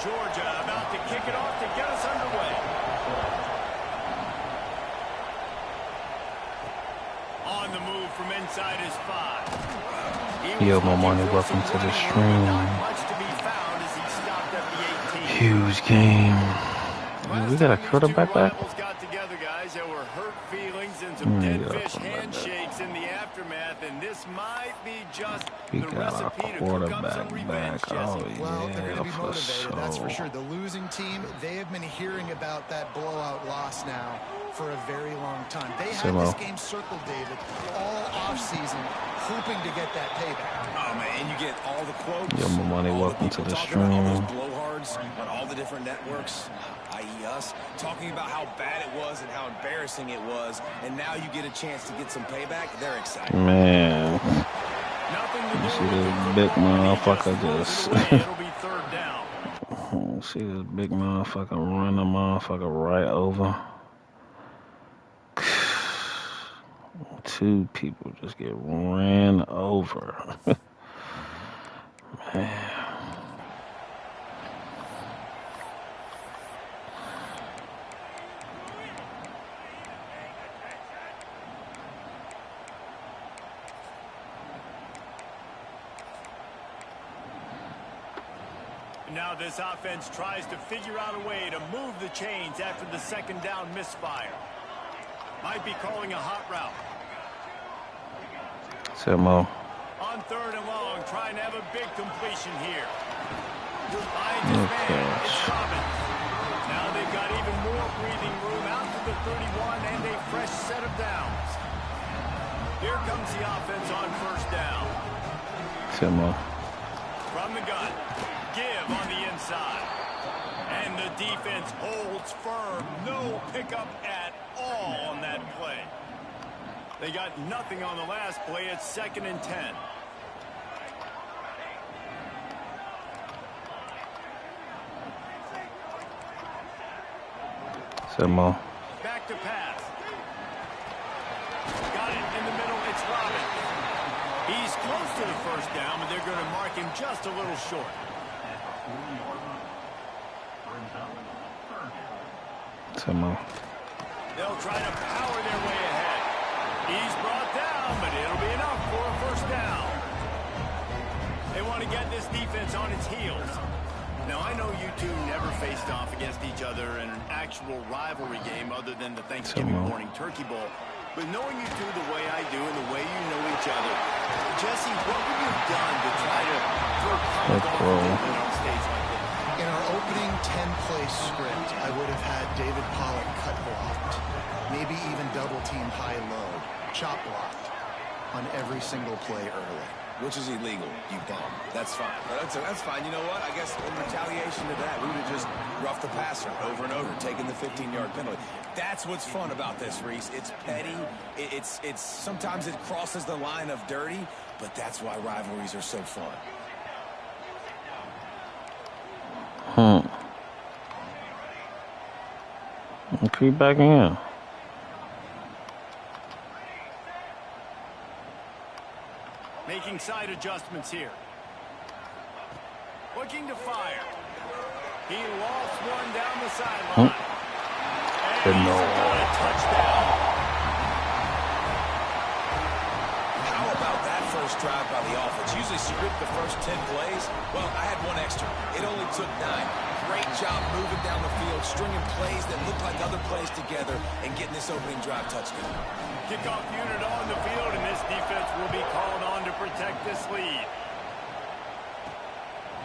Georgia about to kick it off to get us underway. On the move from inside his 5. Yo, MoMoney, welcome to the stream. Huge game. We got a quarterback back. There were hurt feelings and some dead fish handshakes in the aftermath, and this might be just the recipe to cook up some revenge, Jesse. Well, they're going to be motivated, that's for sure. The losing team, they have been hearing about that blowout loss now for a very long time. They had this game circled, David, all offseason, hoping to get that payback. Oh, man, and you get all the quotes. Yo, MoMoney, welcome to the stream. All those blowhards on all the different networks, i.e. us, talking about how bad it was and how embarrassing it was, and now you get a chance to get some payback. They're excited. Man. You see this big motherfucker just... See this big motherfucker run the motherfucker right over. Two people just get ran over. Man. Now this offense tries to figure out a way to move the chains after the second down misfire. Might be calling a hot route. Mo. On 3rd and long, trying to have a big completion here. Now they've got even more breathing room out to the 31 and a fresh set of downs. Here comes the offense on 1st down. Mo. From the gun. Give on the inside. And the defense holds firm. No pickup at all on that play. They got nothing on the last play. It's 2nd and 10. Mo. Back to pass. Got it in the middle. It's Robin. He's close to the 1st down, but they're going to mark him just a little short. Mo. They'll try to power their way ahead. He's brought down, but it'll be enough for a 1st down. They want to get this defense on its heels. Now, I know you two never faced off against each other in an actual rivalry game other than the Thanksgiving morning Turkey Bowl. But knowing you two the way I do and the way you know each other, Jesse, what would you have done to try to throw cover on stage like this? In our opening 10-play script, I would have had David Pollock cut blocked, maybe even double-team high-low, chop blocked on every single play early. Which is illegal, you bum. That's fine. That's fine. You know what? I guess in retaliation to that, we would have just roughed the passer over and over, taking the 15-yard penalty. That's what's fun about this, Reese. It's petty. It's sometimes it crosses the line of dirty, but that's why rivalries are so fun. Creep back in. Making side adjustments here. Looking to fire. He lost one down the sideline. And he's got a touchdown. How about that first drive by the offense? Usually script the first 10 plays. Well, I had one extra. It only took 9. Great job moving down the field, stringing plays that look like other plays together, and getting this opening drive touchdown. Kickoff unit on the field, and this defense will be called on to protect this lead.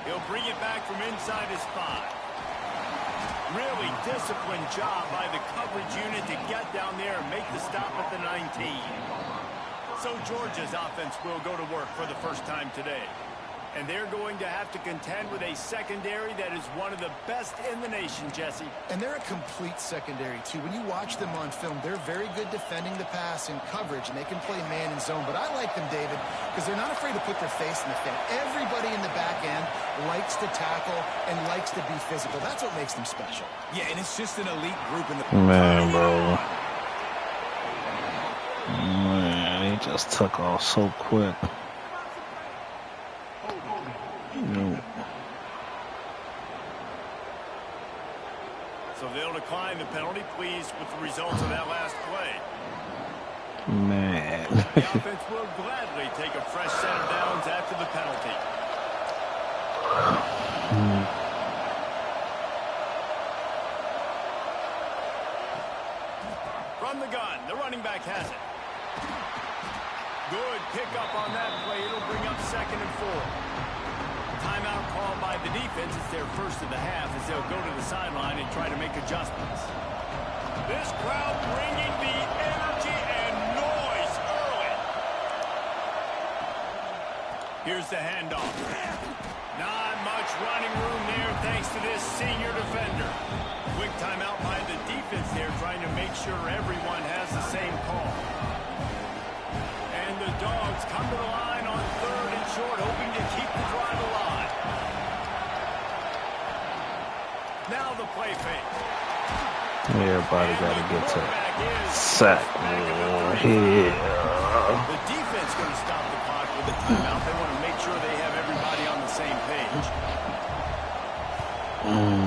He'll bring it back from inside his 5. Really disciplined job by the coverage unit to get down there and make the stop at the 19. So Georgia's offense will go to work for the first time today. And they're going to have to contend with a secondary that is one of the best in the nation, Jesse. And they're a complete secondary, too. When you watch them on film, they're very good defending the pass and coverage, and they can play man and zone. But I like them, David, because they're not afraid to put their face in the fan. Everybody in the back end likes to tackle and likes to be physical. That's what makes them special. Yeah, and it's just an elite group in the... Man, bro. Man, he just took off so quick. So they'll decline the penalty, pleased with the results of that last play. Man. The offense will gladly take a fresh set of downs after the penalty. From the gun, the running back has it. Good pickup on that play. It'll bring up 2nd and 4. Timeout called by the defense. It's their first of the half as they'll go to the sideline and try to make adjustments. This crowd bringing the energy and noise early. Here's the handoff. Not much running room there thanks to this senior defender. Quick timeout by the defense there, trying to make sure everyone has the same call. And the Dogs come to the line on 3rd and short, hoping to keep the drive alive. Now the play fake. Everybody got to get to sack. The defense going to stop the clock with the timeout. They want to make sure they have everybody on the same page.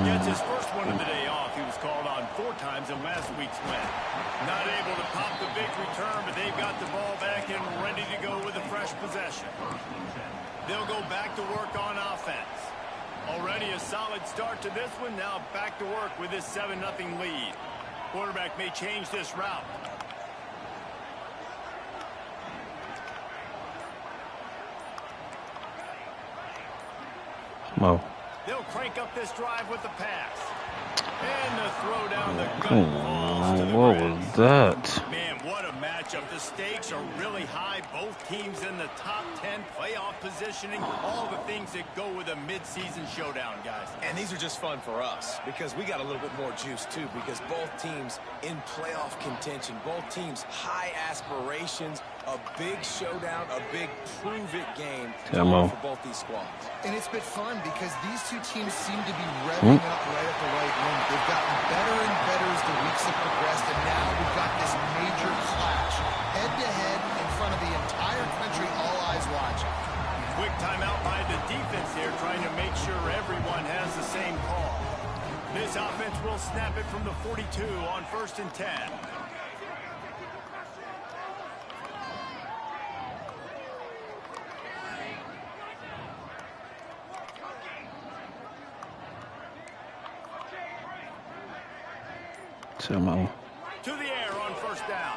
Gets his first one of the day off. He was called on 4 times in last week's win. Not able to pop the big return, but they've got the ball back and ready to go with a fresh possession. They'll go back to work on offense. Already a solid start to this one. Now back to work with this 7-0 lead. Quarterback may change this route. Mo. They'll crank up this drive with the pass. And the throw down the gut falls to the What ground. was that? Man, what a matchup. The stakes are really high. Both teams in the top 10, playoff positioning, all the things that go with a midseason showdown, guys. And these are just fun for us because we got a little bit more juice, too, because both teams in playoff contention, both teams high aspirations, a big showdown, a big prove-it game for both these squads. And it's been fun because these two teams seem to be revving up right at the right moment. They've gotten better and better as the weeks have progressed, and now we've got this major clash, head-to-head in front of the entire country, all eyes watching. Quick timeout by the defense there, trying to make sure everyone has the same call. This offense will snap it from the 42 on 1st and 10. To the air on 1st down.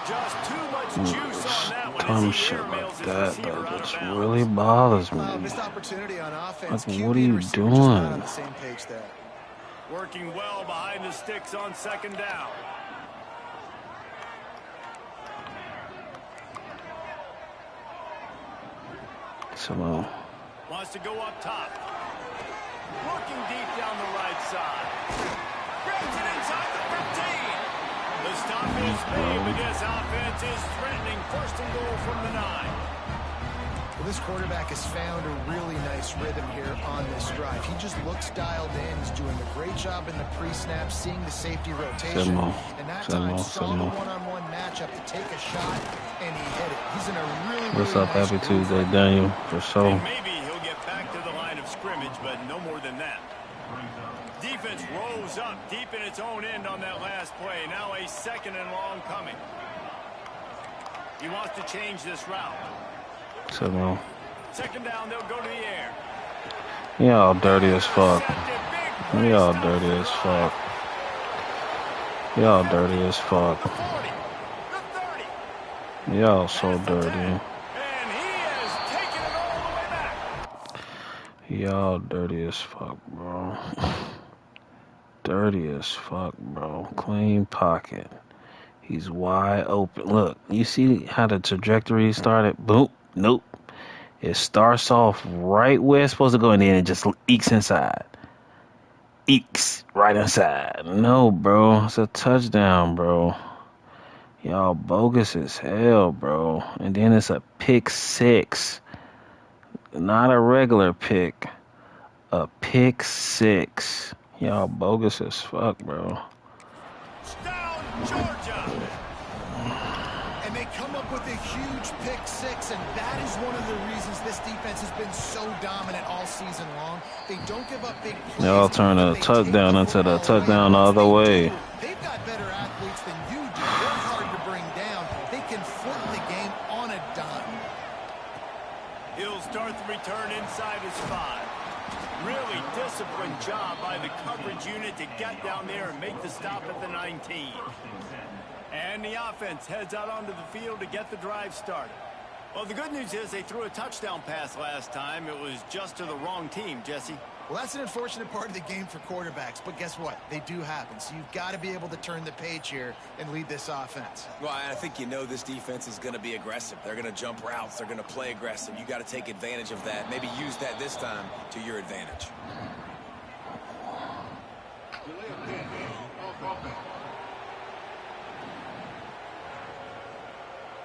Just too much juice on that one. Dumb shit like that just really bothers me. Missed opportunity on offense. Like, what are you doing? On the same page there. Working well behind the sticks on 2nd down. Samo. Wants to go up top. Looking deep down the right side. Grabs it inside the 15. The stop is made, but this offense is threatening 1st and goal from the 9. Well, this quarterback has found a really nice rhythm here on this drive. He just looks dialed in. He's doing a great job in the pre-snap, seeing the safety rotation. And that time saw the one-on-one matchup to take a shot, and he hit it. He's in a really, What's really up, nice Happy Tuesday, Daniel? For sure. And maybe he'll get back to the line of scrimmage, but no more than that. Defense rose up deep in its own end on that last play. Now a 2nd and long coming. He wants to change this route. Samo. 2nd down, they'll go to the air. Y'all dirty as fuck. Y'all dirty as fuck. Y'all dirty as fuck. The 40, the 30. Y'all so dirty. And he has taken it all the way back. Y'all dirty as fuck, bro. Dirty as fuck, bro. Clean pocket. He's wide open. Look, you see how the trajectory started? Boom. Nope. It starts off right where it's supposed to go, and then it just ekes inside. Ekes right inside. No, bro. It's a touchdown, bro. Y'all bogus as hell, bro. And then it's a pick 6. Not a regular pick. A pick 6. Y'all bogus as fuck, bro. Down, Georgia. And they come up with a huge pick six, and that is one of the reasons this defense has been so dominant all season long. They don't give up big plays. Y'all turn a touchdown into the touchdown the other way. They've got better athletes than you do. They're hard to bring down. They can flip the game on a dime. He'll start the return inside his 5. Really disciplined job by the coverage unit to get down there and make the stop at the 19. And the offense heads out onto the field to get the drive started. Well, the good news is they threw a touchdown pass last time. It was just to the wrong team, Jesse. Well, that's an unfortunate part of the game for quarterbacks, but guess what? They do happen. So you've got to be able to turn the page here and lead this offense. Well, I think you know this defense is going to be aggressive. They're going to jump routes. They're going to play aggressive. You got to take advantage of that. Maybe use that this time to your advantage.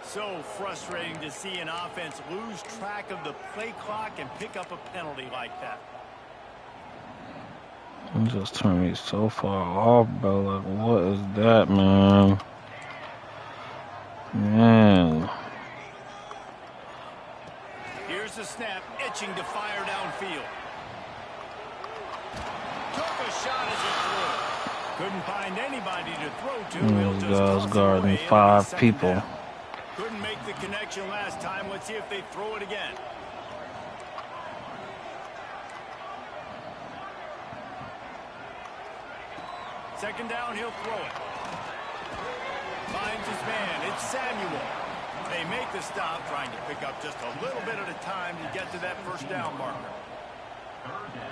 So frustrating to see an offense lose track of the play clock and pick up a penalty like that. You just turned me so far off, bro. Like, what is that, man? Man. Here's the snap, itching to fire downfield. Took a shot as he threw. Couldn't find anybody to throw to. He'll These just toss guys it guarding away. 5 people. Down. Couldn't make the connection last time. Let's see if they throw it again. Second down, he'll throw it. Finds his man. It's Samuel. They make the stop, trying to pick up just a little bit at a time to get to that first down marker.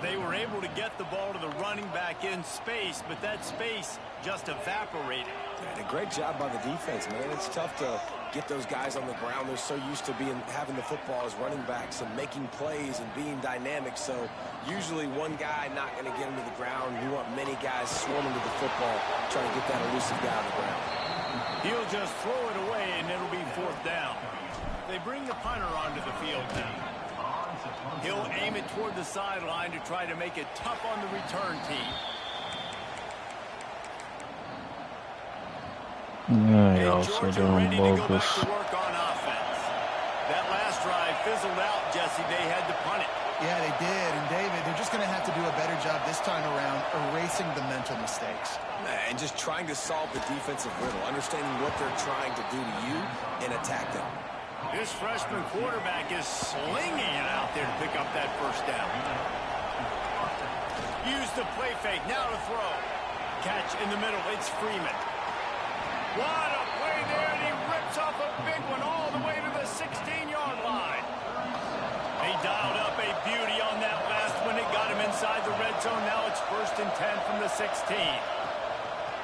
They were able to get the ball to the running back in space, but that space just evaporated. And a great job by the defense, man. It's tough to get those guys on the ground. They're so used to having the football as running backs and making plays and being dynamic. So usually one guy not going to get him to the ground. You want many guys swarming to the football, trying to get that elusive guy on the ground. He'll just throw it away, and it'll be 4th down. They bring the punter onto the field now. He'll aim it toward the sideline to try to make it tough on the return team. Yeah, y'all so damn bogus. Yeah, they did. And David, they're just going to have to do a better job this time around erasing the mental mistakes. And just trying to solve the defensive riddle, understanding what they're trying to do to you and attack them. This freshman quarterback is slinging it out there to pick up that first down. Use the play fake, now to throw. Catch in the middle, it's Freeman. What a play there, and he rips off a big one all the way to the 16-yard line. He dialed up a beauty on that last one. It got him inside the red zone. Now it's 1st and 10 from the 16.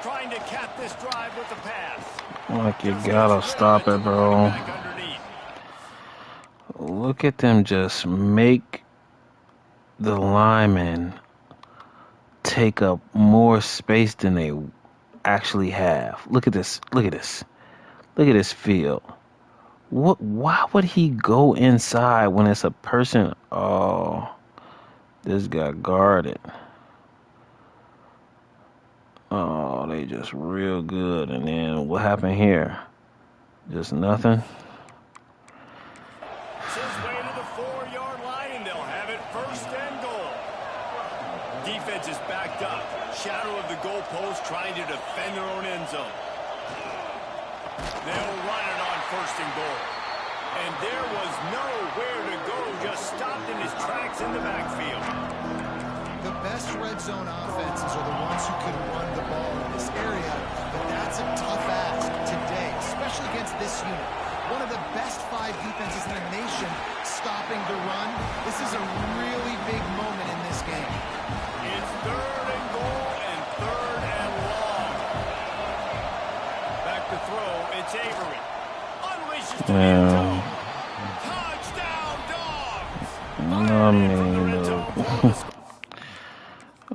Trying to cap this drive with the pass. Like, you gotta stop it, bro. Look at them just make the linemen take up more space than they actually have. Look at this. Look at this. Look at this field. What? Why would he go inside when it's a person? Oh, this got guarded. Oh, they just real good. And then what happened here? Just nothing. His way to the 4-yard line, and they'll have it 1st and goal. Defense is backed up. Shadow of the goalpost, trying to defend their own end zone. They'll run it on 1st and goal. And there was nowhere to go, just stopped in his tracks in the backfield. The best red zone offenses are the ones who can run the ball in this area, but that's a tough ask today, especially against this unit. One of the best 5 defenses in the nation stopping the run. This is a really big moment in this game. It's 3rd and goal and 3rd and long. Back to throw, it's Avery. Unleashes to the end zone. Touchdown, Dogs!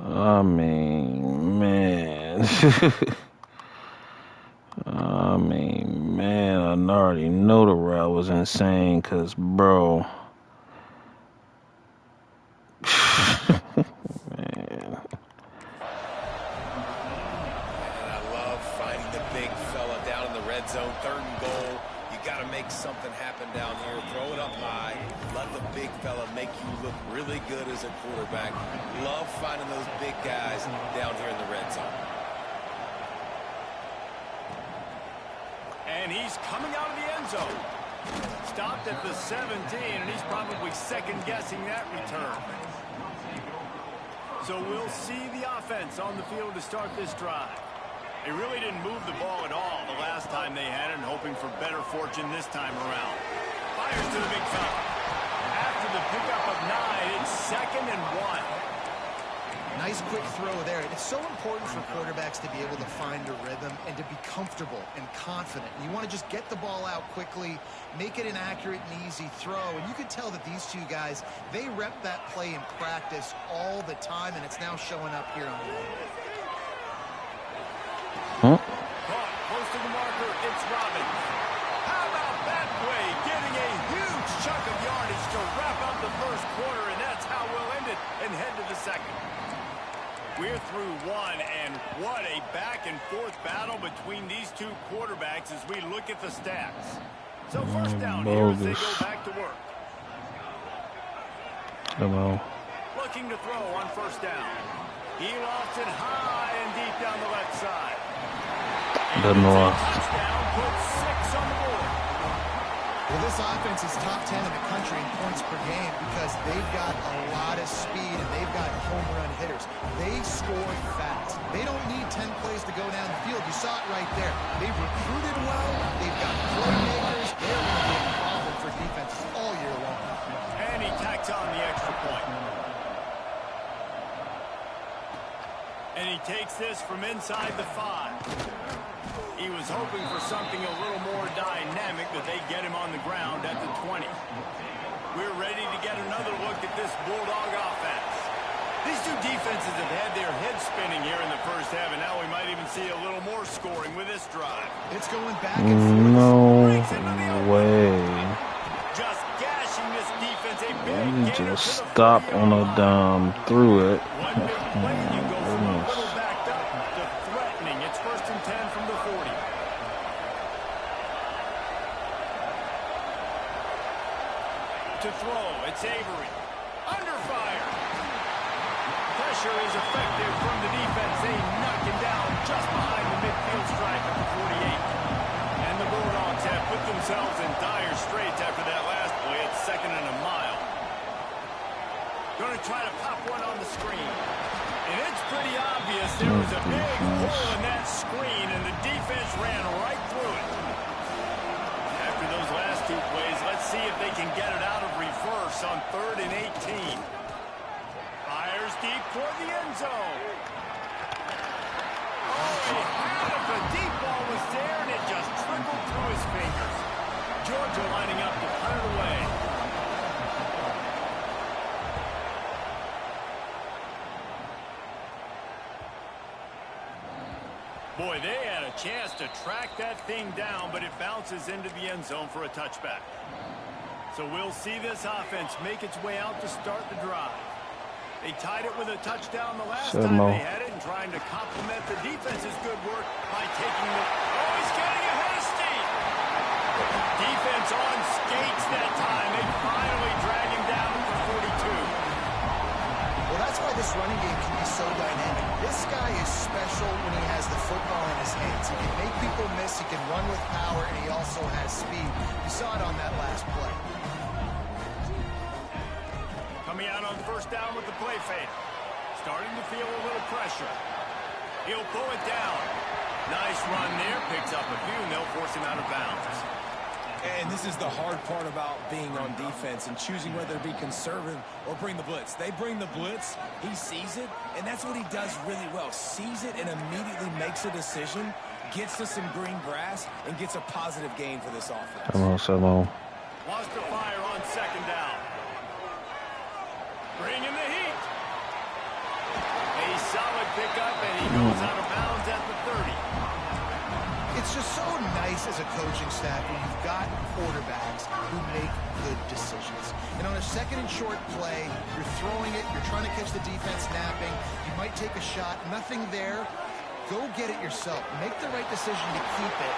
I mean, man. I mean, man, I already know the route was insane, cause, bro. Man. And I love finding the big fella down in the red zone, 3rd and goal. You got to make something big fella make you look really good as a quarterback. Love finding those big guys down here in the red zone. And he's coming out of the end zone. Stopped at the 17, and he's probably second-guessing that return. So we'll see the offense on the field to start this drive. They really didn't move the ball at all the last time they had it, and hoping for better fortune this time around. Fires to the big fella. After the pickup of 9, it's 2nd and 1. Nice quick throw there. It's so important for quarterbacks to be able to find a rhythm and to be comfortable and confident. You want to just get the ball out quickly, make it an accurate and easy throw. And you can tell that these two guys, they rep that play in practice all the time, and it's now showing up here on the field. Caught close to the marker, it's Robbins. How about that play? Getting a huge chunk of yardage to wrap up the first quarter, and that's how we'll end it and head to the second. We're through one, and what a back-and-forth battle between these two quarterbacks as we look at the stats. So first down here as they go back to work. Hello. Looking to throw on first down. He lofts it high and deep down the left side. Good enough. Touchdown, puts 6 on the board. Well, this offense is top 10 in the country in points per game because they've got a lot of speed and they've got home run hitters. They score fast. They don't need 10 plays to go down the field. You saw it right there. They've recruited well. They've got playmakers. They're going to be a problem for defenses all year long. And he tacks on the extra point. And he takes this from inside the 5. He was hoping for something a little more dynamic, but they get him on the ground at the 20. We're ready to get another look at this Bulldog offense. These two defenses have had their heads spinning here in the first half, and now we might even see a little more scoring with this drive. It's going back and forth. No way. Just gashing this defense. A big You gainer just to the stop 40 on a dime through it. One big play, and you go from a little backed up to threatening. It's 1st and 10 from the 40. To throw, it's Avery. Under fire. Pressure is effective from the defense. They knock him down just behind the midfield stripe at the 48. And the Bulldogs have put themselves in dire straits after that last play. It's 2nd and a mile. Going to try to pop one on the screen. And it's pretty obvious there was a big hole in that screen, and the defense ran right through it. After those last 2 plays, let's see if they can get it out of reverse on 3rd and 18. Fires deep toward the end zone. Oh, he had it. The deep ball was there, and it just trickled through his fingers. Georgia lining up to punt it away. Boy, they had a chance to track that thing down, but it bounces into the end zone for a touchback. So we'll see this offense make its way out to start the drive. They tied it with a touchdown the last time they had it, and trying to complement the defense's good work by taking the... Oh, he's getting ahead of steam! Defense on skates that time. They finally drag him down to the 42. Well, that's why this running game can be so dynamic. This guy is special when he has the football in his hands. He can make people miss, he can run with power, and he also has speed. You saw it on that last play. Coming out on 1st down with the play fake. Starting to feel a little pressure. He'll pull it down. Nice run there. Picks up a few, and they'll force him out of bounds. And this is the hard part about being on defense and choosing whether to be conservative or bring the blitz. They bring the blitz, he sees it, and that's what he does really well. Sees it and immediately makes a decision, gets to some green grass, and gets a positive gain for this offense. Come on. Lost the fire on 2nd down. Bring in the heat. A solid pickup, and he goes out of bounds at the 30. It's just so nice as a coaching staff when you've got quarterbacks who make good decisions. And on a 2nd and short play, you're throwing it, you're trying to catch the defense napping, you might take a shot, nothing there. Go get it yourself. Make the right decision to keep it,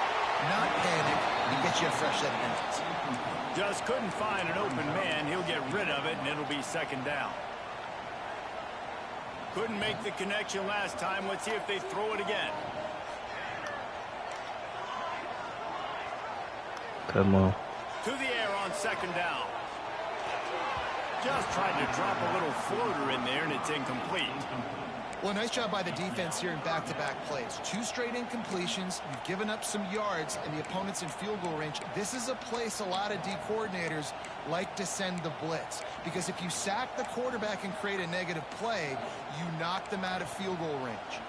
not panic, and get you a fresh set of minutes. Just couldn't find an open man. He'll get rid of it, and it'll be second down. Couldn't make the connection last time. Let's see if they throw it again. Come on. To the air on second down. Just tried to drop a little floater in there, and it's incomplete. Well, nice job by the defense here in back-to-back plays. 2 straight incompletions. You've given up some yards, and the opponent's in field goal range. This is a place a lot of D coordinators like to send the blitz, because if you sack the quarterback and create a negative play, you knock them out of field goal range.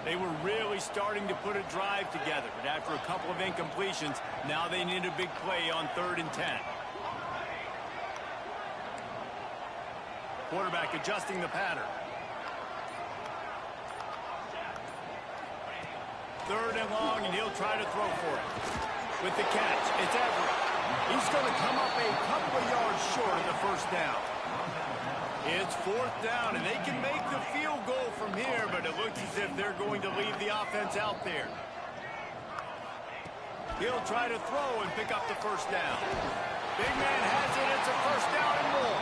They were really starting to put a drive together, but after a couple of incompletions, now they need a big play on 3rd and 10. Quarterback adjusting the pattern. 3rd and long, and he'll try to throw for it. With the catch, it's Everett. He's going to come up a couple of yards short of the first down. It's 4th down, and they can make the field goal from here, but it looks as if they're going to leave the offense out there. He'll try to throw and pick up the first down. Big man has it. It's a first down and more.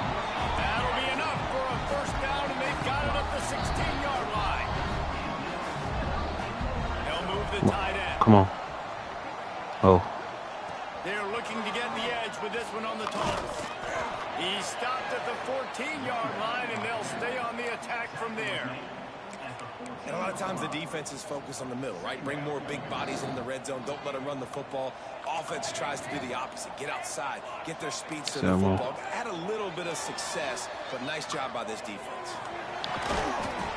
That'll be enough for a first down, and they've got it up the 16-yard line. They'll move the tight end. Come on. Oh. They're looking to get the edge with this one on the toss. He stopped at the 14-yard line, and they'll stay on the attack from there. And a lot of times the defense is focused on the middle, right? Bring more big bodies in the red zone. Don't let them run the football. Offense tries to do the opposite. Get outside. Get their speed to the football. Had a little bit of success, but nice job by this defense.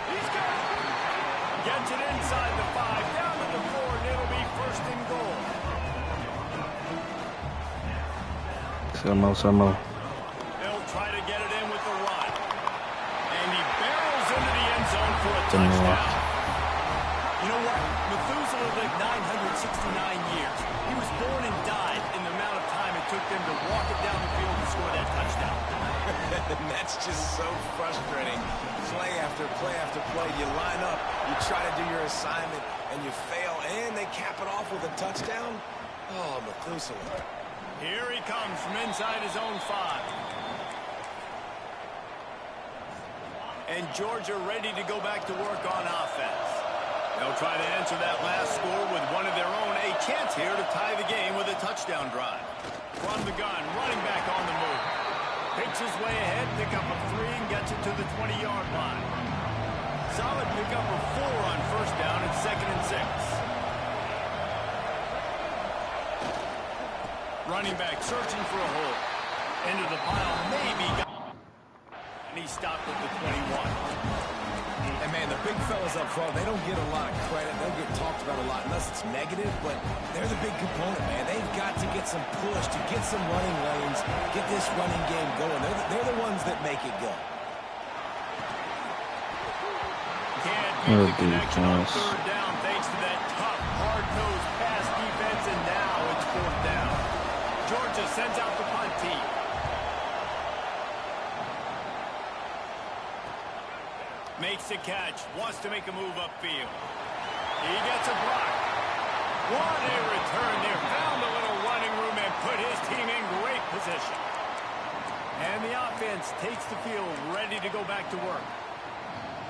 He's got it. Gets it inside the 5, down to the 4, and it'll be 1st and goal. Some more. They'll try to get it in with the run. And he barrels into the end zone for a touchdown. You know what? Methuselah lived 969 years. He was born and died in the amount of time it took them to walk it down the field and score that touchdown. And that's just so frustrating. Play after play after play. You line up, you try to do your assignment, and you fail, and they cap it off with a touchdown. Oh, Methuselah. Here he comes from inside his own 5. And Georgia ready to go back to work on offense. They'll try to answer that last score with one of their own. A chance here to tie the game with a touchdown drive. From the gun, running back on the move. Picks his way ahead, pick up a 3, and gets it to the 20-yard line. Solid pickup of 4 on first down at 2nd and 6. Running back searching for a hole. Into the pile, maybe. And he stopped at the 21. And, man, the big fellas up front, they don't get a lot of credit. They'll get talked about a lot unless it's negative, but they're the big component, man. They've got to get some push, to get some running lanes, get this running game going. They're the ones that make it go. Can't make the connection on 3rd down thanks to that tough, hard-nosed pass defense, and now it's 4th down. Georgia sends out the punt team. Makes the catch, wants to make a move upfield. He gets a block. What a return there. Found a little running room and put his team in great position. And the offense takes the field, ready to go back to work.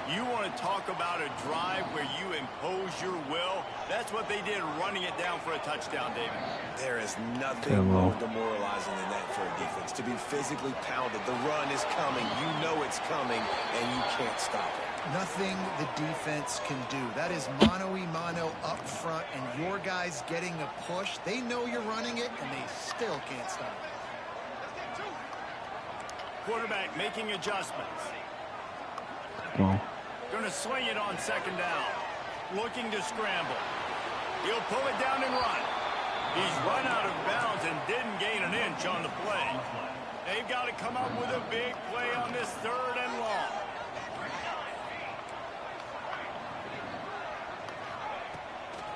You want to talk about a drive where you impose your will? That's what they did, running it down for a touchdown, David. There is nothing more demoralizing than that for a defense. To be physically pounded, the run is coming, you know it's coming, and you can't stop it. Nothing the defense can do. That is mano-a-mano up front, and your guys getting a push. They know you're running it, and they still can't stop it. Quarterback making adjustments. Going to swing it on 2nd down. Looking to scramble. He'll pull it down and run. He's run out of bounds and didn't gain an inch on the play. They've got to come up with a big play on this 3rd and long.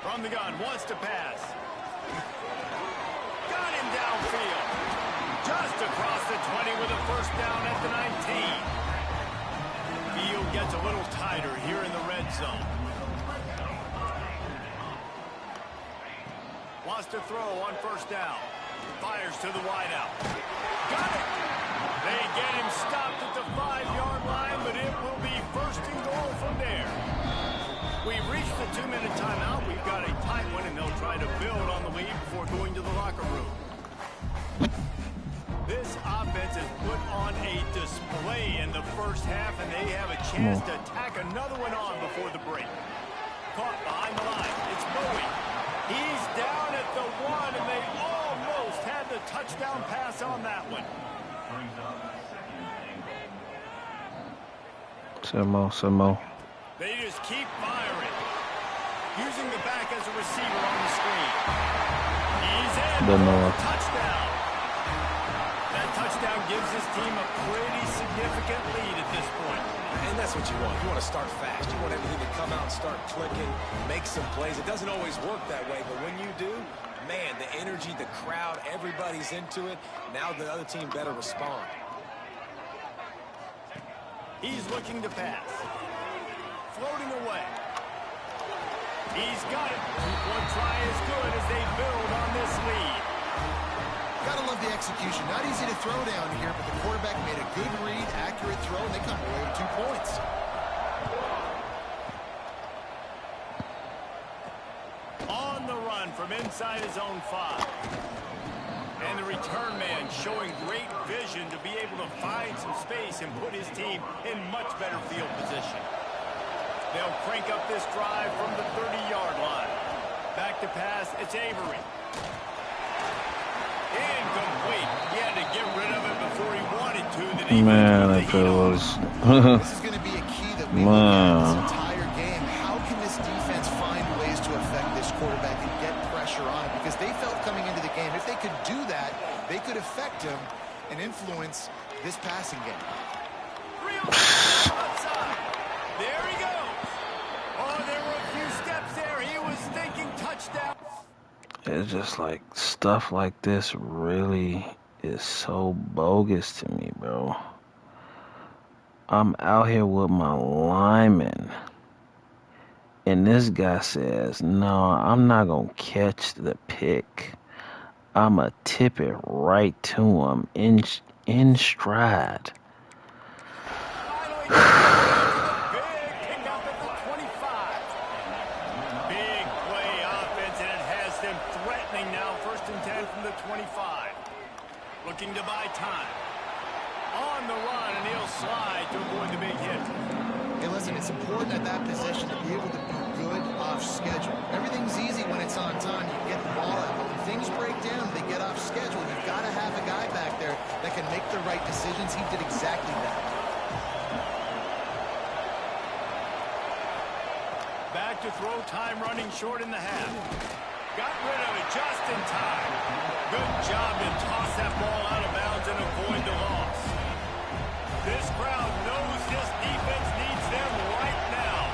From the gun, wants to pass. Got him downfield. Just across the 20 with a first down at the 19. Field gets a little tighter here in the red zone. Wants to throw on first down. Fires to the wideout. Got it! They get him stopped at the 5-yard line, but it will be first and goal from there. We've reached the 2-minute timeout. We've got a tight one, and they'll try to build on the lead before going to the locker room. This offense has put on a display in the first half, and they have a chance to tack another one on before the break. Caught behind the line. It's Bowie. He's down at the 1, and they almost had the touchdown pass on that one. Some. They just keep firing. Using the back as a receiver on the screen. He's in for a touchdown. That touchdown gives his team a pretty significant lead at this point. And that's what you want. You want to start fast. You want everything to come out and start clicking, make some plays. It doesn't always work that way, but when you do, man, the energy, the crowd, everybody's into it. Now the other team better respond. He's looking to pass. Floating away. He's got it. One try is good as they build on this lead. Gotta love the execution. Not easy to throw down here, but the quarterback made a good read, accurate throw, and they come away with 2 points. On the run from inside his own 5. And the return man showing great vision to be able to find some space and put his team in much better field position. They'll crank up this drive from the 30-yard line. Back to pass, it's Avery. Incomplete. He had to get rid of it before he wanted to. Man, if it was... This is going to be a key that we look at this entire game. How can this defense find ways to affect this quarterback and get pressure on him? Because they felt coming into the game, if they could do that, they could affect him and influence this passing game. Outside. There he goes. Oh, there were a few steps there. He was thinking touchdown. It's just like stuff like this really is so bogus to me, bro. I'm out here with my lineman, and this guy says, no, I'm not going to catch the pick. I'm going to tip it right to him in stride. Looking to buy time. On the run, and he'll slide to avoid the big hit. Hey, listen, it's important at that position to be able to be good off schedule. Everything's easy when it's on time. You can get the ball out. But when things break down, they get off schedule. You've got to have a guy back there that can make the right decisions. He did exactly that. Back to throw, time running short in the half. Got rid of it just in time. Good job to toss that ball out of bounds and avoid the loss. This crowd knows this defense needs them right now.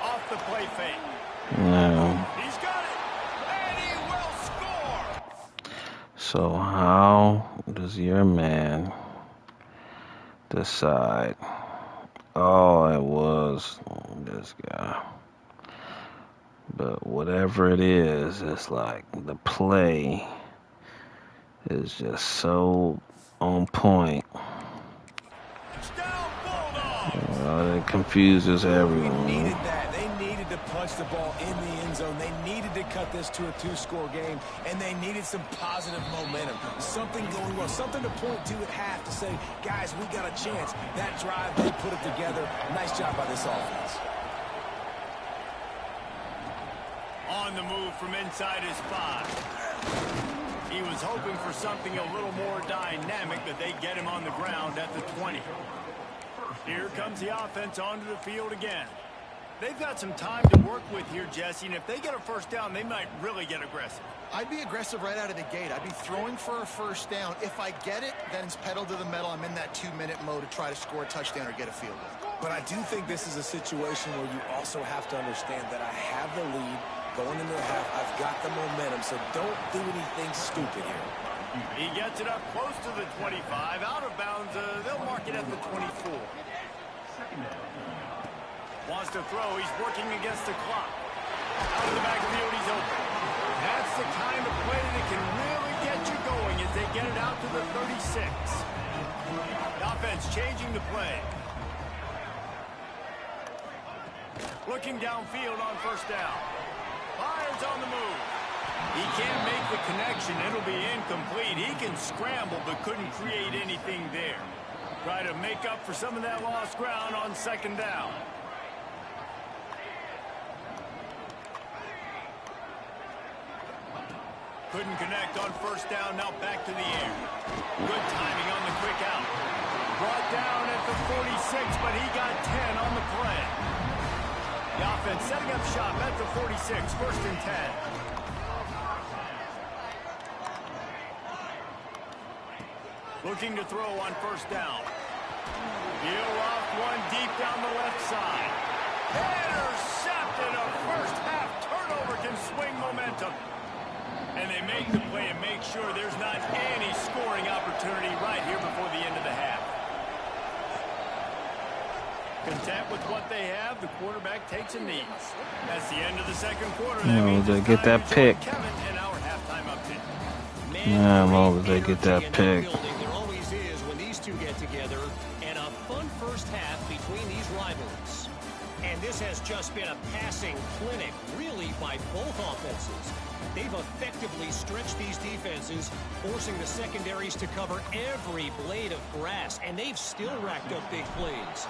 Off the play fake. No. He's got it, and he will score. So how does your man decide? Oh, it was this guy. But whatever it is, it's like the play is just so on point. It confuses everyone. They needed that. They needed to punch the ball in the end zone. They needed to cut this to a 2-score game, and they needed some positive momentum. Something going well, something to point to at half to say, guys, we got a chance. That drive, they put it together. Nice job by this offense. On the move from inside his 5. He was hoping for something a little more dynamic, but they get him on the ground at the 20. Here comes the offense onto the field again. They've got some time to work with here, Jesse, and if they get a first down, they might really get aggressive. I'd be aggressive right out of the gate. I'd be throwing for a first down. If I get it, then it's pedal to the metal. I'm in that 2-minute mode to try to score a touchdown or get a field goal. But I do think this is a situation where you also have to understand that I have the lead going into the half. I've got the momentum, so don't do anything stupid here. He gets it up close to the 25. Out of bounds, they'll mark it at the 24. Wants to throw. He's working against the clock. Out of the backfield, he's open. That's the kind of play that can really get you going as they get it out to the 36. The offense changing the play. Looking downfield on first down. Fires on the move. He can't make the connection. It'll be incomplete. He can scramble but couldn't create anything there. Try to make up for some of that lost ground on second down. Couldn't connect on first down. Now back to the air. Good timing on the quick out. Brought down at the 46, but he got 10 on the play. The offense setting up shop at the 46, 1st and 10. Looking to throw on first down. He'll off one deep down the left side. Intercepted. A first half turnover can swing momentum. And they make the play and make sure there's not any scoring opportunity right here before the end of the half. Content with what they have, the quarterback takes a knee. That's the end of the second quarter. That means they get that pick. Kevin and our halftime update. Yeah, as long as they get that pick. There always is when these two get together, and a fun first half between these rivalries. And this has just been a passing clinic, really, by both offenses. They've effectively stretched these defenses, forcing the secondaries to cover every blade of grass, and they've still racked up big plays.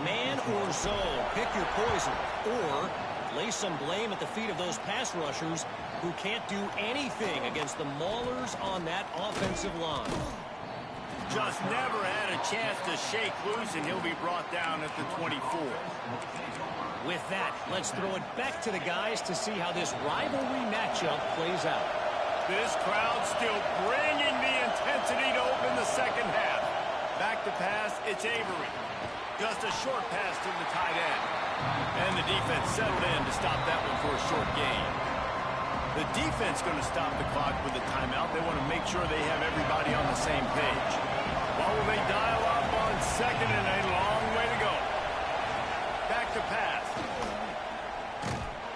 Man or zone, pick your poison, or lay some blame at the feet of those pass rushers who can't do anything against the maulers on that offensive line. Just never had a chance to shake loose, and he'll be brought down at the 24. With that, let's throw it back to the guys to see how this rivalry matchup plays out. This crowd still bringing the intensity to open the second half. Back to pass, it's Avery. Just a short pass to the tight end. And the defense settled in to stop that one for a short gain. The defense going to stop the clock with a timeout. They want to make sure they have everybody on the same page. What will they dial up on second and a long way to go? Back to pass.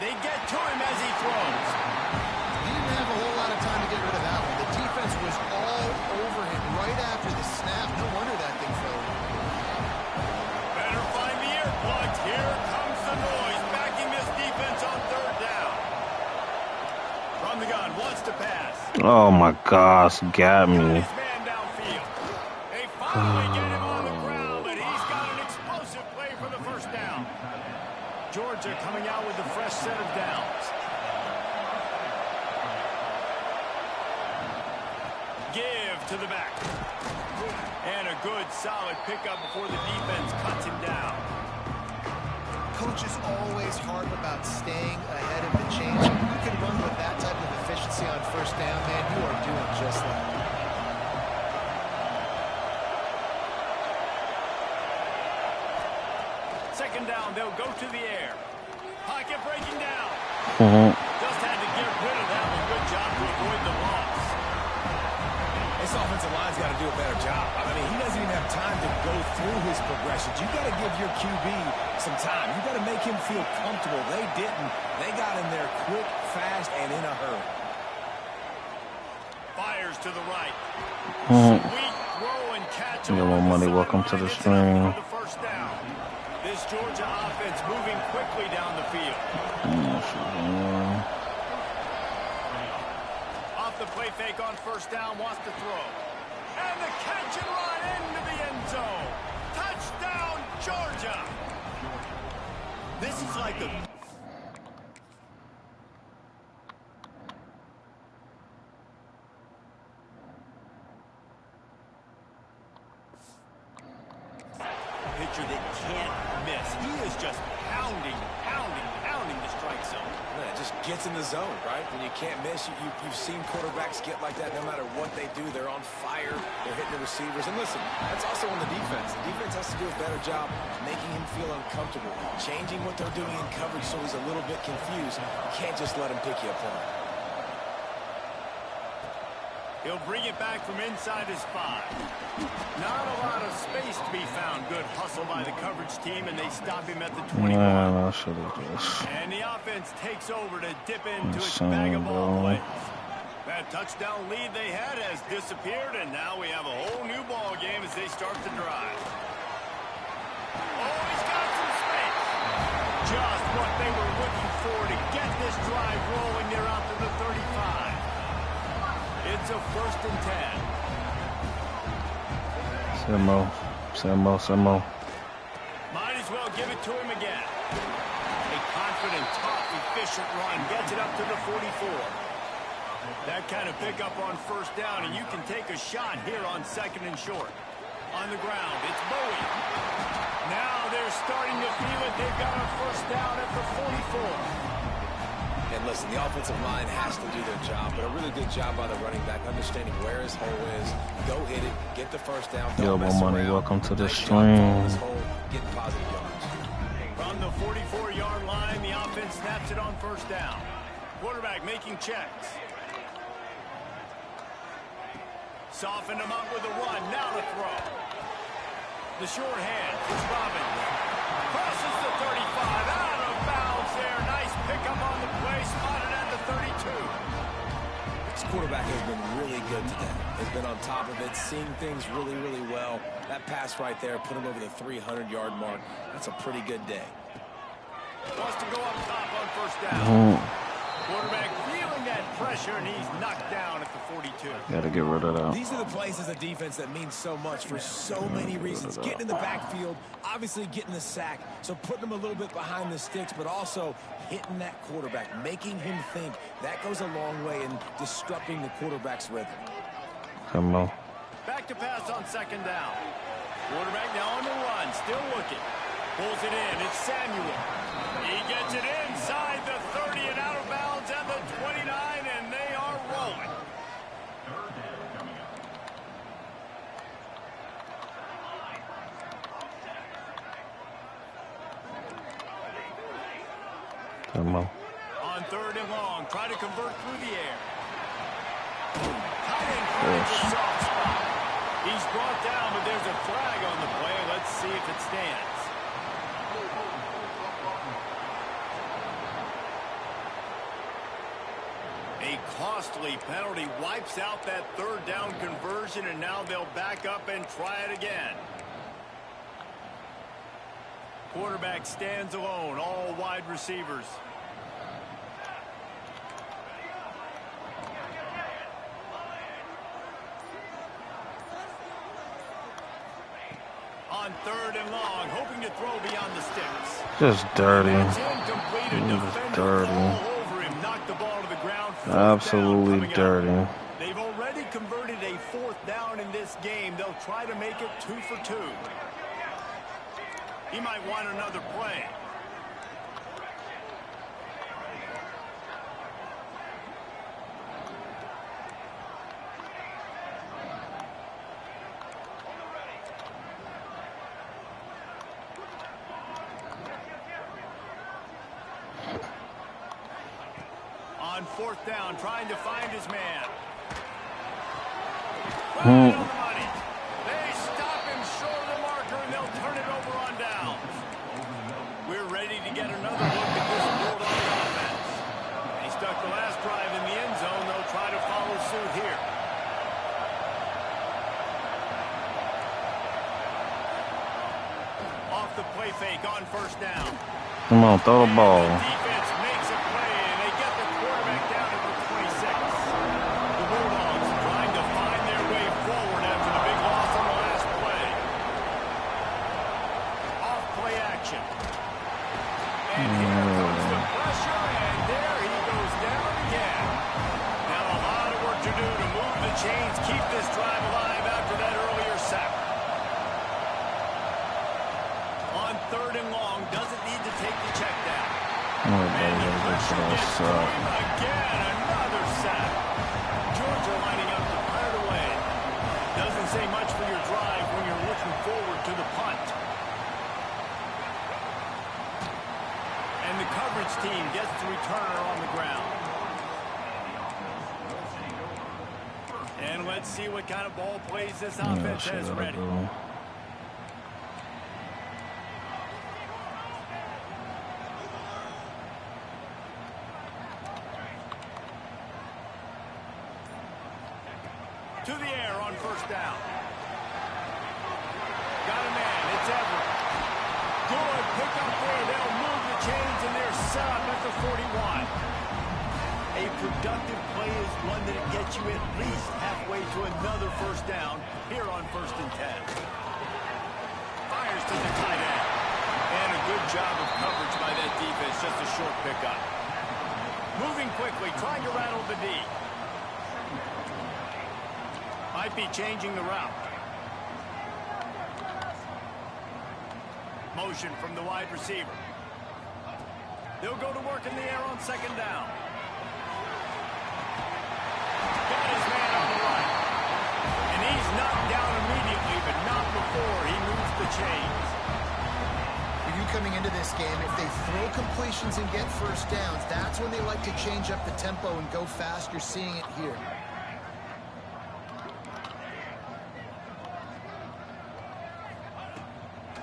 They get to him as he throws. He didn't have a whole lot of time to get rid of that one. The defense was all over him right after the snap. No wonder that thing fell. Better find the earplugs. Here comes the noise, backing this defense on third down. From the gun, wants to pass. Oh my gosh, got me. His man downfield. They finally get him on the ground, but he's got an explosive play for the first down. Georgia coming out with a fresh set of downs. Give to the back. And a good, solid pickup before the defense cuts him down. Coaches always harp about staying ahead of the chains. If you can run with that type of efficiency on first down, man, you are doing just that. Second down, they'll go to the air. Pocket breaking down. Just had to get rid of that one. Good job to avoid the loss. This offensive line's got to do a better job. I mean, he doesn't even have time to go through his progressions. You got to give your QB some time. You got to make him feel comfortable. They didn't. They got him there quick, fast, and in a hurry. Fires to the right. Sweet throw and catch. MoMoney, welcome to the stream. First down. This Georgia offense moving quickly down the field. Off the play fake on first down, wants to throw. And the catch and run into the end zone. Touchdown, Georgia. This is like a... pitcher that can't miss. He is just pounding the strike zone. Man, it just gets in the zone, right? When you can't miss, you've seen quarterbacks get like that no matter what they do. They're on fire. They're hitting the receivers. And listen, that's also on the defense. The defense has to do a better job making him feel uncomfortable, changing what they're doing in coverage so he's a little bit confused. You can't just let him pick you apart. He'll bring it back from inside his 5. Not a lot of space to be found. Good hustle by the coverage team, and they stop him at the 21. Man, I should have just... And the offense takes over to dip into its Insane, bag of ball bro. plays. That touchdown lead they had has disappeared, and now we have a whole new ball game as they start to drive. Oh, he's got some space. Just what they were looking for to get this drive rolling. They're out to the 35. It's a 1st and 10. Simo. Might as well give it to him again. A confident, tough, efficient run gets it up to the 44. That kind of pickup on 1st down, and you can take a shot here on 2nd and short. On the ground, it's Bowie. Now they're starting to feel it. They've got a 1st down at the 44. And listen, the offensive line has to do their job, but a really good job by the running back, understanding where his hole is. Go hit it, get the 1st down. Yo, MoMoney, welcome to the Nice job filling this stream. hole, getting positive yards. From the 44-yard line, the offense snaps it on 1st down. Quarterback making checks. Soften him up with a run. Now to throw. The short hand. It's Robbins. Crosses the 35. Out of bounds there. Nice pickup on the play. Spotted at the 32. This quarterback has been really good today. Has been on top of it, seeing things really, really well. That pass right there put him over the 300-yard mark. That's a pretty good day. Wants to go up top on 1st down. Quarterback feeling that pressure, and he's knocked down at the 42. Gotta get rid of that. These are the plays as a defense that mean so much for so many reasons. Getting in the backfield, obviously getting the sack, so putting them a little bit behind the sticks, but also hitting that quarterback, making him think. That goes a long way in disrupting the quarterback's rhythm. Come on. Back to pass on 2nd down. Quarterback now on the run, still looking. Pulls it in, it's Samuel. He gets it inside the 30 and out of bounds at the 29, and they are rolling. Come on. On 3rd and long, try to convert through the air. Tight end finds a soft spot. He's brought down, but there's a flag on the play. Let's see if it stands. A costly penalty wipes out that 3rd down conversion, and now they'll back up and try it again. Quarterback stands alone, all wide receivers. On 3rd and long, hoping to throw beyond the sticks. Just dirty. It's incomplete. A defender dirty. all over him, knocked the ball to the ground. 4th Absolutely down dirty. coming up. They've already converted a 4th down in this game. They'll try to make it 2 for 2. He might want another play. On 4th down, trying to find his man. Right on the money. They stop him short of the marker, and they'll turn it over on downs. We're ready to get another look at this Bulldog offense. He stuck the last drive in the end zone. They'll try to follow suit here. Off the play fake on 1st down. Come on, throw the ball. Defense makes a play, and they get the quarterback down at the 26. The Bulldogs trying to find their way forward after the big loss on the last play. Off play action. And here comes the pressure, and there he goes down again. Now a lot of work to do to move the chains, keep this drive alive after that earlier sack. On 3rd and long, doesn't need to take the check down. Oh, And the baby, pressure that's gets to him again. Another sack. Georgia lining up to fire it away. Doesn't say much for your drive when you're looking forward to the punt. And the coverage team gets the returner on the ground. And let's see what kind of ball plays this offense has ready. Go. To the air on first down. Got a man. It's Everett. Good pickup there. They'll move the chains, and they're set up at the 41. A productive play is one that gets you at least halfway to another first down here on 1st and 10. Fires to the tight end. And a good job of coverage by that defense. Just a short pickup. Moving quickly, trying to rattle the D. Might be changing the route. Motion from the wide receiver. They'll go to work in the air on 2nd down. Got his man on the right. And he's knocked down immediately, but not before he moves the chains. For you coming into this game, if they throw completions and get first downs, that's when they like to change up the tempo and go fast. You're seeing it here.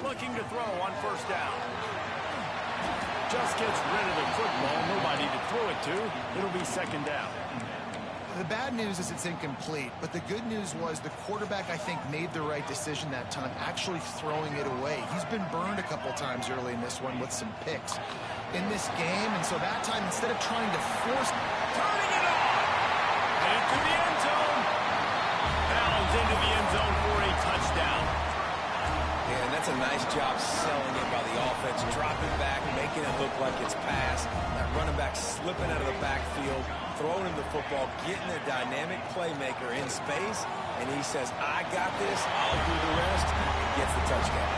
Looking to throw on 1st down. Just gets rid of the football. Nobody to throw it to. It'll be 2nd down. The bad news is it's incomplete, but the good news was the quarterback, I think, made the right decision that time, actually throwing it away. He's been burned a couple times early in this one with some picks in this game, and so that time, instead of trying to force... Turning it on! Into the end zone! Bounds into the end zone for a touchdown. Yeah, and that's a nice job selling it by the offense, dropping back, making it look like it's pass. That running back slipping out of the backfield, throwing him the football, getting a dynamic playmaker in space, and he says, I got this, I'll do the rest, and gets the touchdown.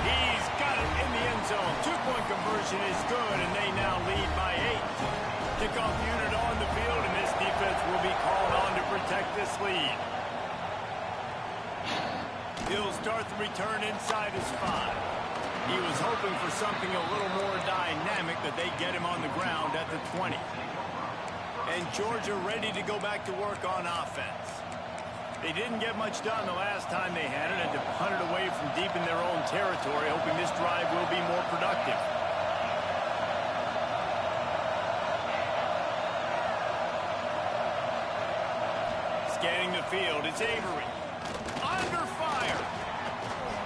He's got it in the end zone. 2-point conversion is good, and they now lead by 8. Kickoff unit on the field, and this defense will be called on to protect this lead. He'll start the return inside his 5. He was hoping for something a little more dynamic, but they get him on the ground at the 20. And Georgia ready to go back to work on offense. They didn't get much done the last time they had it, and to punt it away from deep in their own territory, hoping this drive will be more productive. Scanning the field, it's Avery. Under fire.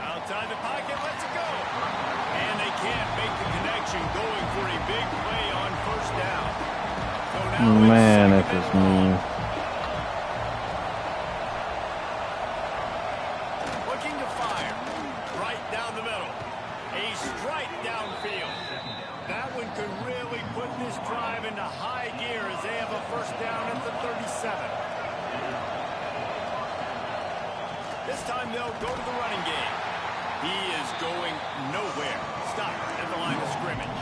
Outside the pocket, lets it go. And they can't make the connection, going for a big play on 1st down. So now Man, that is mean. Looking to fire. Right down the middle. A strike downfield. That one could really put this drive into high gear as they have a 1st down at the 37. This time they'll go to the running game. He is going nowhere. Stop at the line of scrimmage.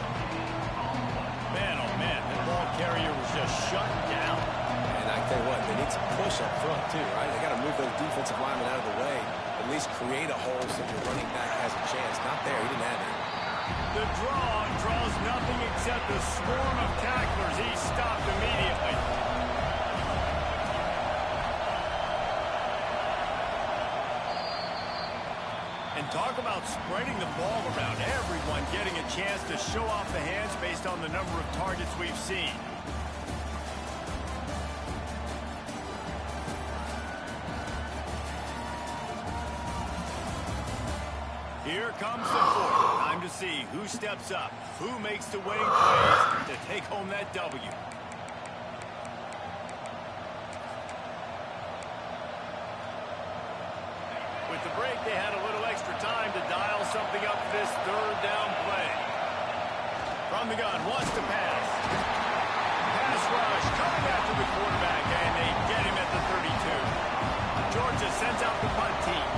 Man, oh man, that ball carrier was just shut down. And I tell you what, they need some push up front too, right? They got to move those defensive linemen out of the way, at least create a hole so the running back has a chance. Not there, he didn't have it. The draw draws nothing except a swarm of tacklers. He stopped immediately. And talk about spreading the ball around. Everyone getting a chance to show off the hands based on the number of targets we've seen. Here comes the 4th. Time to see who steps up, who makes the winning plays to take home that W. With the break, they had a little extra time to dial something up for this 3rd down play. From the gun, wants to pass. Pass rush, coming after the quarterback, and they get him at the 32. Georgia sends out the punt team.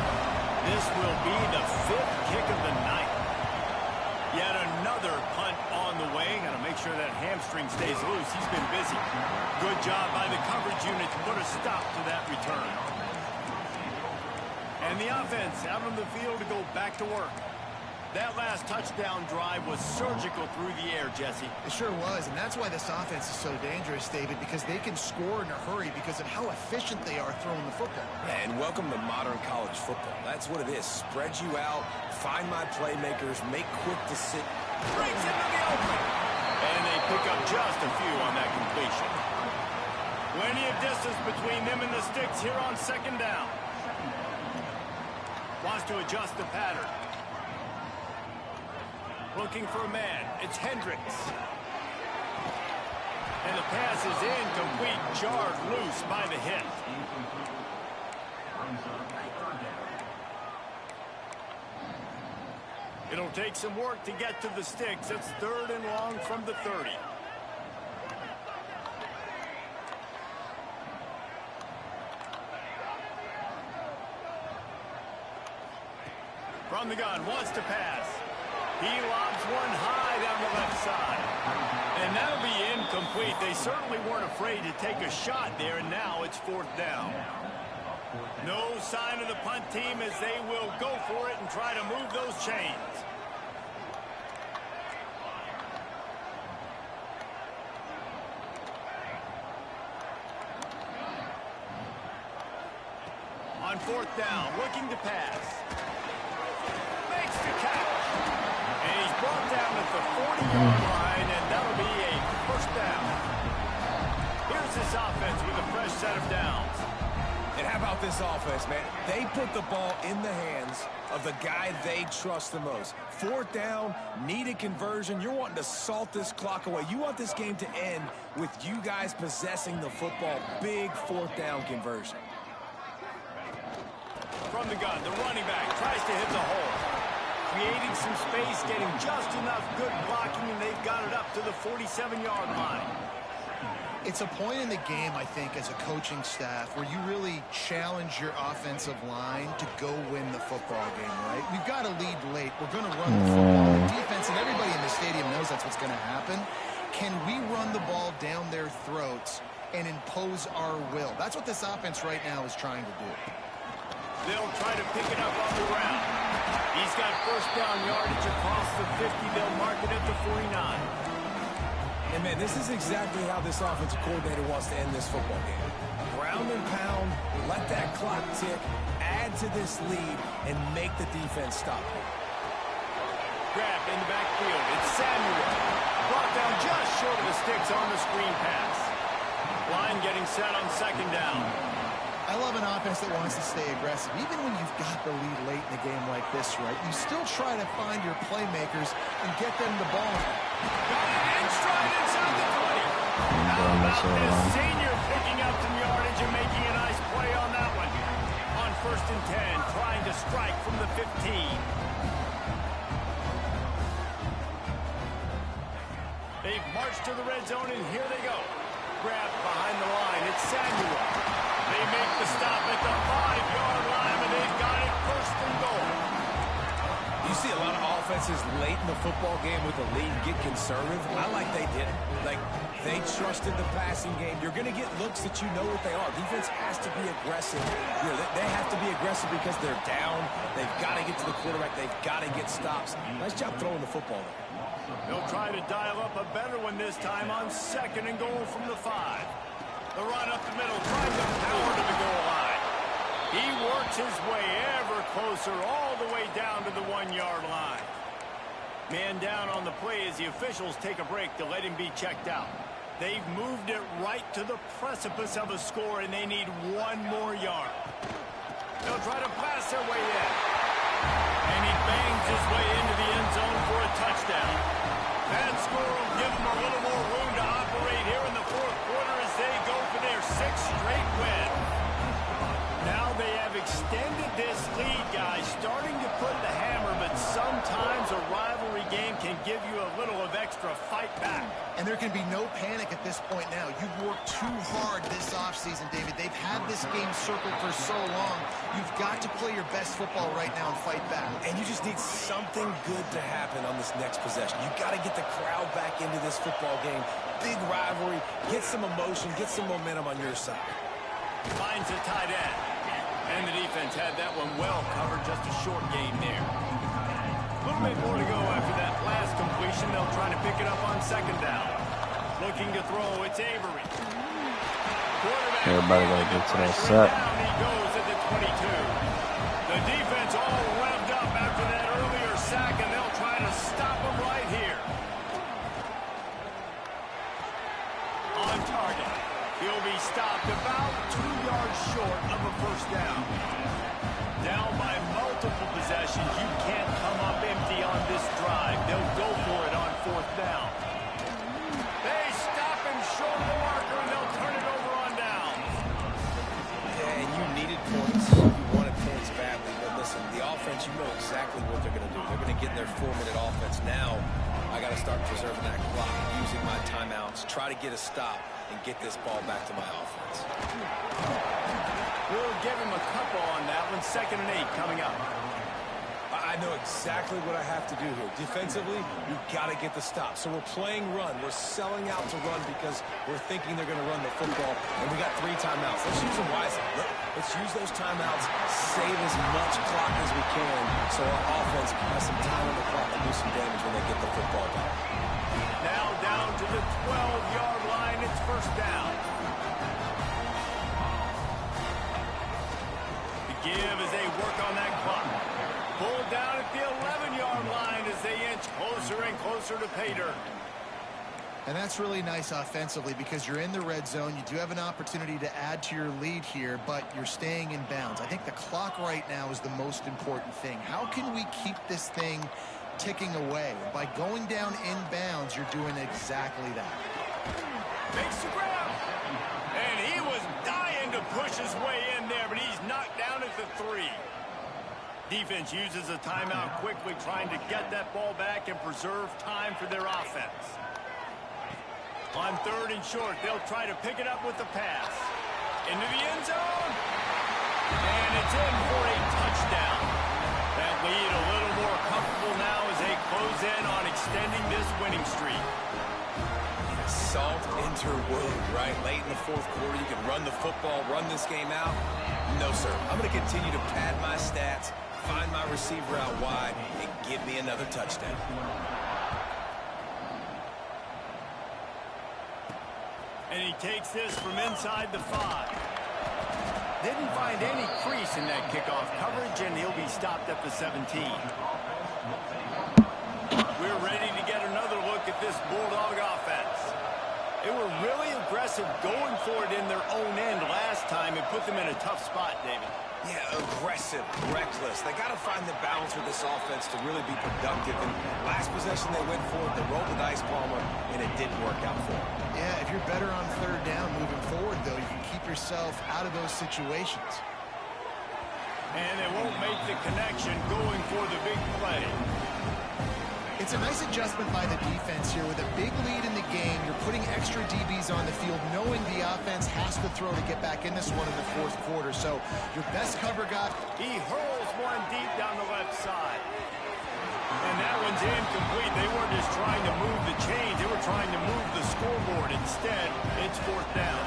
This will be the 5th kick of the night. Yet another punt on the way. Got to make sure that hamstring stays loose. He's been busy. Good job by the coverage unit to put a stop to that return. And the offense out on the field to go back to work. That last touchdown drive was surgical through the air, Jesse. It sure was, and that's why this offense is so dangerous, David, because they can score in a hurry because of how efficient they are throwing the football. And welcome to modern college football. That's what it is. Spread you out, find my playmakers, make quick decisions. Breaks into the open. And they pick up just a few on that completion. Plenty of distance between them and the sticks here on second down. Wants to adjust the pattern. Looking for a man. It's Hendricks. And the pass is incomplete, jarred loose by the hit. It'll take some work to get to the sticks. It's 3rd and long from the 30. From the gun, wants to pass. He lobs one high down the left side. And that'll be incomplete. They certainly weren't afraid to take a shot there, and now it's 4th down. No sign of the punt team as they will go for it and try to move those chains. On 4th down, looking to pass. Makes the catch. And he's brought down at the 40-yard line, and that'll be a 1st down. Here's this offense with a fresh set of downs. And how about this offense, man? They put the ball in the hands of the guy they trust the most. 4th down, needed conversion. You're wanting to salt this clock away. You want this game to end with you guys possessing the football. Big 4th down conversion. From the gun, the running back tries to hit the hole. Creating some space, getting just enough good blocking, and they've got it up to the 47-yard line. It's a point in the game, I think, as a coaching staff where you really challenge your offensive line to go win the football game, right? We've got to lead late. We're going to run the football. The defense and everybody in the stadium knows that's what's going to happen. Can we run the ball down their throats and impose our will? That's what this offense right now is trying to do. They'll try to pick it up on the ground. He's got 1st down yardage across the 50. They'll mark it at the 49. And, man, this is exactly how this offensive coordinator wants to end this football game. Ground and pound, let that clock tick, add to this lead, and make the defense stop. Grab in the backfield. It's Samuel. Brought down just short of the sticks on the screen pass. Line getting set on 2nd down. I love an offense that wants to stay aggressive. Even when you've got the lead late in a game like this, right, you still try to find your playmakers and get them the ball. Got it in stride inside the 20. How about this senior picking up some yardage and making a nice play on that one? On 1st and 10, trying to strike from the 15. They've marched to the red zone, and here they go. Grabbed behind the line. It's Samuel. They make the stop at the 5-yard line, and they've got it 1st and goal. You see a lot of offenses late in the football game with the lead get conservative. I like they did it. Like, they trusted the passing game. You're going to get looks that you know what they are. Defense has to be aggressive. You know, they have to be aggressive because they're down. They've got to get to the quarterback. They've got to get stops. Nice job throwing the football there. They'll try to dial up a better one this time on 2nd and goal from the 5. The run up the middle, trying to power to the goal line. He works his way ever closer all the way down to the 1-yard line. Man down on the play as the officials take a break to let him be checked out. They've moved it right to the precipice of a score, and they need 1 more yard. They'll try to blast their way in. And he bangs his way into the end zone for a touchdown. That score will give them a little more room to operate here in the 4th quarter as they go for their 6th straight win. Now they have extended this lead, guys, starting to put the hammer, but sometimes a rivalry game can give you a little of extra fight back. And there can be no panic at this point now. You've worked too hard this offseason, David. They've had this game circled for so long. You've got to play your best football right now and fight back. And you just need something good to happen on this next possession. You've got to get the crowd back into this football game. Big rivalry. Get some emotion. Get some momentum on your side. Finds a tight end. And the defense had that one well covered. Just a short game there. A little bit more to go after that last completion. They'll try to pick it up on second down. Looking to throw, it's Avery. Everybody got to get to that set. Down he goes at the 22. The defense all revved up after that earlier sack, and they'll try to stop him right here. On target. He'll be stopped about 2 yards short of a first down. Down by multiple possessions. You can't come up empty on this drive. They'll go for it on fourth down. They stop him short of the marker, and they'll turn it over on down. Yeah, and you needed points. You wanted points badly. But listen, the offense, you know exactly what they're going to do. They're going to get in their 4-minute offense. Now, I got to start preserving that clock, using my timeouts, try to get a stop, and get this ball back to my offense. We'll give him a couple on that one. 2nd and 8 coming up. I know exactly what I have to do here. Defensively, you've got to get the stop. So we're playing run. We're selling out to run because we're thinking they're going to run the football, and we got 3 timeouts. Let's use them wisely. Let's use those timeouts, save as much clock as we can so our offense has some time on the clock to do some damage when they get the football back. Now down to the 12-yard line. It's first down. The give as they work on that clock. Pulled down at the 11-yard line as they inch closer and closer to pay dirt. And that's really nice offensively because you're in the red zone. You do have an opportunity to add to your lead here, but you're staying in bounds. I think the clock right now is the most important thing. How can we keep this thing ticking away? By going down in bounds, you're doing exactly that. Makes the grab. And he was dying to push his way in there, but he's knocked down at the 3. Defense uses a timeout quickly, trying to get that ball back and preserve time for their offense. On 3rd and short, they'll try to pick it up with the pass. Into the end zone. And it's in for a touchdown. That lead a little more comfortable now as they close in on extending this winning streak. Salt interwoven, right? Late in the 4th quarter, you can run the football, run this game out. No, sir. I'm going to continue to pad my stats, find my receiver out wide, and give me another touchdown. And he takes this from inside the 5. Didn't find any crease in that kickoff coverage, and he'll be stopped at the 17. We're ready to get another look at this Bulldog offense. They were really aggressive going for it in their own end last time and put them in a tough spot, David. Yeah, aggressive, reckless. They got to find the balance with this offense to really be productive. And last possession they went for it, they rolled the dice, Palmer, and it didn't work out for them. Yeah, if you're better on 3rd down moving forward, though, you can keep yourself out of those situations. And they won't make the connection going for the big play. It's a nice adjustment by the defense here. With a big lead in the game, you're putting extra DBs on the field, knowing the offense has to throw to get back in this one in the 4th quarter. So your best cover guy. He hurls one deep down the left side. And that one's incomplete. They weren't just trying to move the chains. They were trying to move the scoreboard. Instead, it's 4th down.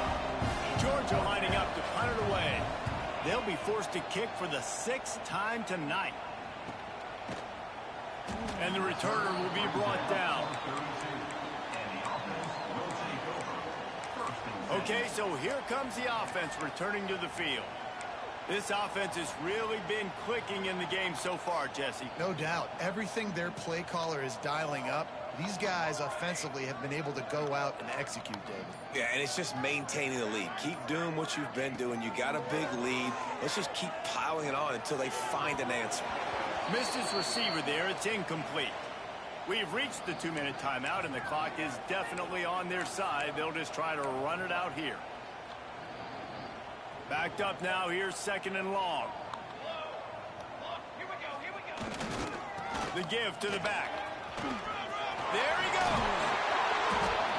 Georgia lining up to punt it away. They'll be forced to kick for the 6th time tonight. And the returner will be brought down. Okay, so here comes the offense returning to the field. This offense has really been clicking in the game so far, Jesse. No doubt. Everything their play caller is dialing up, these guys offensively have been able to go out and execute, David. Yeah, and it's just maintaining the lead. Keep doing what you've been doing. You got a big lead. Let's just keep piling it on until they find an answer. Missed his receiver there. It's incomplete. We've reached the 2-minute timeout, and the clock is definitely on their side. They'll just try to run it out here. Backed up now. Here's 2nd and long. Here we go. The give to the back. There he goes.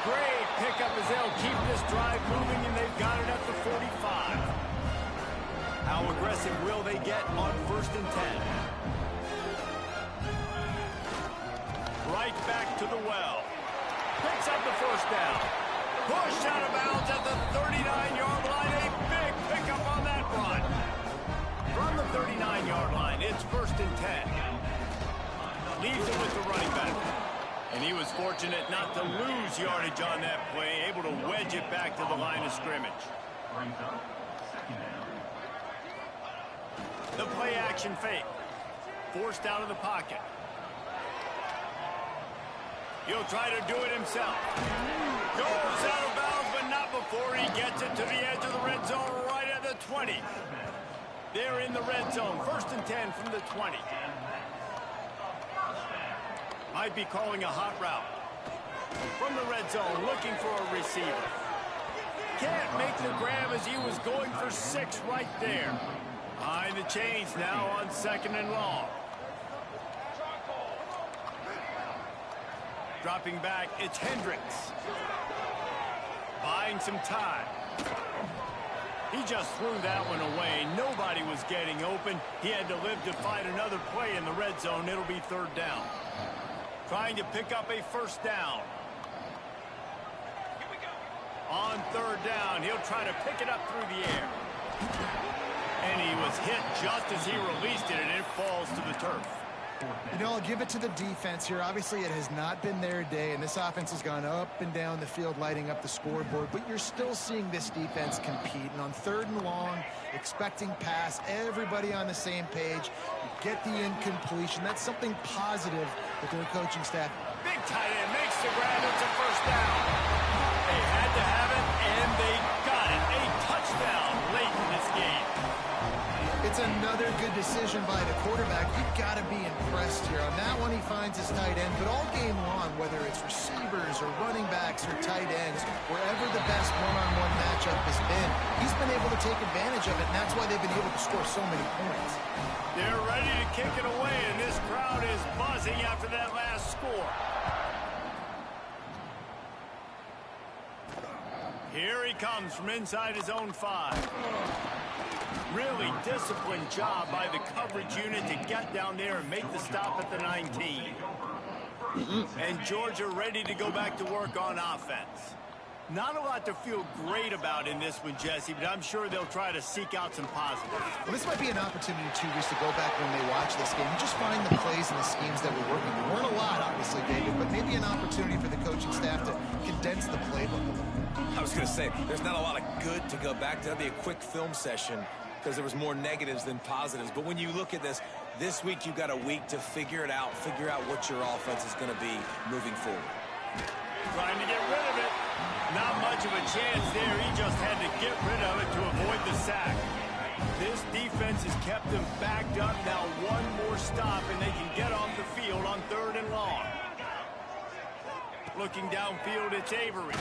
Great pickup as they'll keep this drive moving, and they've got it at the 45. How aggressive will they get on 1st and 10? Right back to the well. Picks up the first down. Pushed out of bounds at the 39-yard line. A big pickup on that run. From the 39-yard line, it's 1st and 10. Leaves it with the running back. And he was fortunate not to lose yardage on that play, able to wedge it back to the line of scrimmage. The play action fake. Forced out of the pocket. He'll try to do it himself. Goes out of bounds, but not before he gets it to the edge of the red zone right at the 20. They're in the red zone. 1st and 10 from the 20. Might be calling a hot route. From the red zone, looking for a receiver. Can't make the grab as he was going for 6 right there. Behind the chains now on 2nd and long. Dropping back, it's Hendricks. Buying some time. He just threw that one away. Nobody was getting open. He had to live to fight another play in the red zone. It'll be 3rd down. Trying to pick up a 1st down. On 3rd down, he'll try to pick it up through the air. And he was hit just as he released it, and it falls to the turf. You know, I'll give it to the defense here. Obviously, it has not been their day, and this offense has gone up and down the field, lighting up the scoreboard. But you're still seeing this defense compete. And on 3rd and long, expecting pass, everybody on the same page. You get the incompletion. That's something positive with their coaching staff. Big tight end makes the grab. It's a 1st down. They had to have it, and they got it. A touchdown late in this game. It's another good decision by the quarterback. You've got to be impressed here. On that one, he finds his tight end. But all game long, whether it's receivers or running backs or tight ends, wherever the best one-on-one matchup has been, he's been able to take advantage of it, and that's why they've been able to score so many points. They're ready to kick it away, and this crowd is buzzing after that last score. Here he comes from inside his own 5. Really disciplined job by the coverage unit to get down there and make the stop at the 19. And Georgia ready to go back to work on offense. Not a lot to feel great about in this one, Jesse, but I'm sure they'll try to seek out some positives. Well, this might be an opportunity, too, just to go back when they watch this game and just find the plays and the schemes that were working. There weren't a lot, obviously, David, but maybe an opportunity for the coaching staff to condense the playbook a little bit. I was going to say, there's not a lot of good to go back to. That'd be a quick film session because there was more negatives than positives. But when you look at this week you've got a week to figure it out, figure out what your offense is going to be moving forward. Trying to get rid of it. Not much of a chance there. He just had to get rid of it to avoid the sack. This defense has kept them backed up. Now one more stop and they can get off the field on 3rd and long. Looking downfield, it's Avery.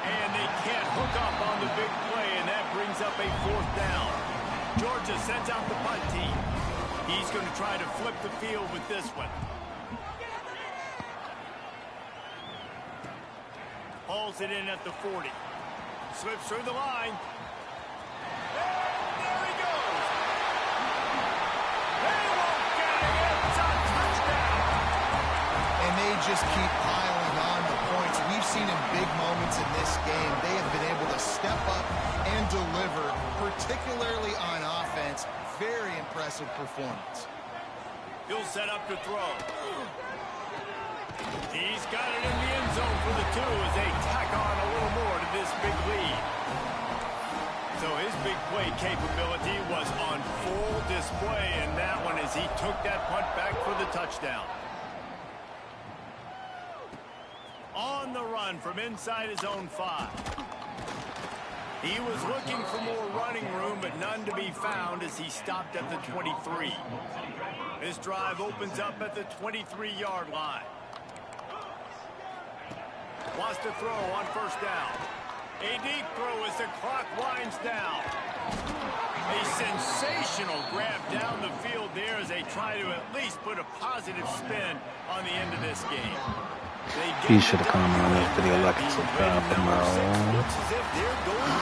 And they can't hook up on the big play, and that brings up a 4th down. Georgia sends out the punt team. He's going to try to flip the field with this one. Hauls it in at the 40. Slips through the line. And there he goes. They won't get it. It's a touchdown. And they just keep piling on the points. We've seen in big moments in this game, they have been able to step up and deliver, particularly on offense. Very impressive performance. He'll set up to throw. He's got it in the end zone for the 2 as they tack on a little more to this big lead. So his big play capability was on full display in that one as he took that punt back for the touchdown. On the run from inside his own 5. He was looking for more running room, but none to be found as he stopped at the 23. This drive opens up at the 23-yard line. Wants to throw on 1st down. A deep throw as the clock winds down. A sensational grab down the field there as they try to at least put a positive spin on the end of this game. He should have come on this video like it's a bad